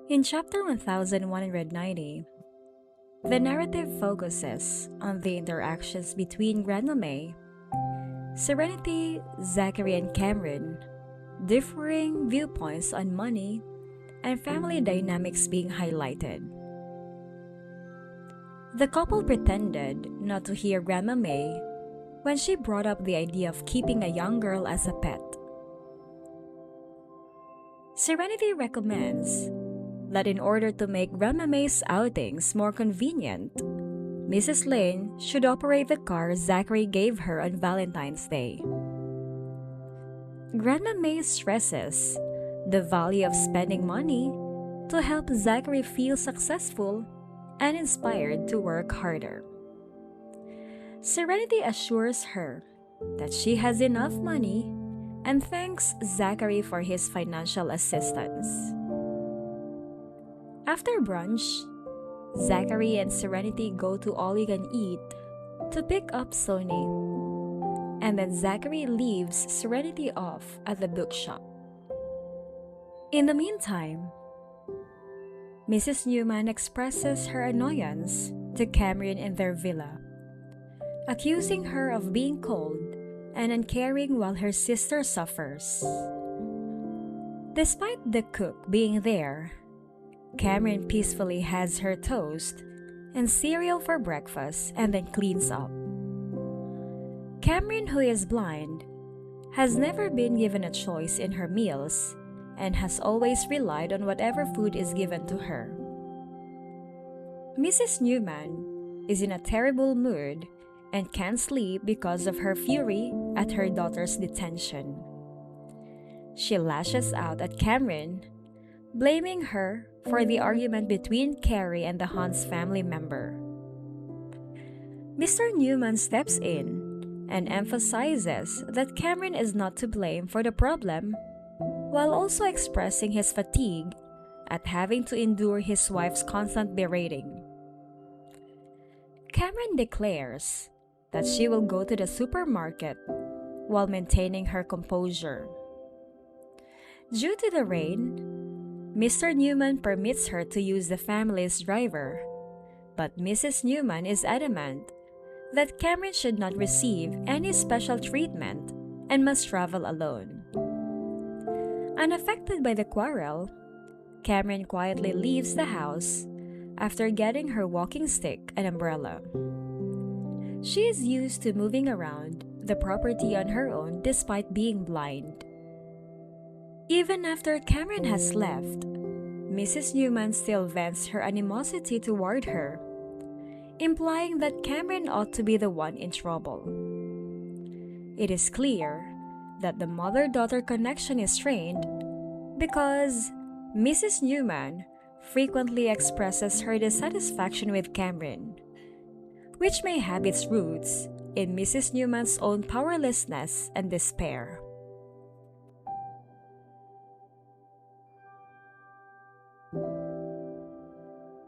In chapter 1190, the narrative focuses on the interactions between Grandma May, Serenity, Zachary, and Cameron, differing viewpoints on money and family dynamics being highlighted. The couple pretended not to hear Grandma May when she brought up the idea of keeping a young girl as a pet. Serenity recommends that in order to make Grandma May's outings more convenient, Mrs. Lane should operate the car Zachary gave her on Valentine's Day. Grandma May stresses the value of spending money to help Zachary feel successful and inspired to work harder. Serenity assures her that she has enough money and thanks Zachary for his financial assistance. After brunch, Zachary and Serenity go to All You Can Eat to pick up Sony, and then Zachary leaves Serenity off at the bookshop. In the meantime, Mrs. Newman expresses her annoyance to Cameron in their villa, accusing her of being cold and uncaring while her sister suffers. Despite the cook being there, Cameron peacefully has her toast and cereal for breakfast and then cleans up. Cameron, who is blind, has never been given a choice in her meals and has always relied on whatever food is given to her. Mrs. Newman is in a terrible mood and can't sleep because of her fury at her daughter's detention. She lashes out at Cameron, blaming her for the argument between Carrie and the Hunt's family member. Mr. Newman steps in and emphasizes that Cameron is not to blame for the problem, while also expressing his fatigue at having to endure his wife's constant berating. Cameron declares that she will go to the supermarket while maintaining her composure. Due to the rain, Mr. Newman permits her to use the family's driver, but Mrs. Newman is adamant that Cameron should not receive any special treatment and must travel alone. Unaffected by the quarrel, Cameron quietly leaves the house after getting her walking stick and umbrella. She is used to moving around the property on her own despite being blind. Even after Cameron has left, Mrs. Newman still vents her animosity toward her, implying that Cameron ought to be the one in trouble. It is clear that the mother-daughter connection is strained because Mrs. Newman frequently expresses her dissatisfaction with Cameron, which may have its roots in Mrs. Newman's own powerlessness and despair.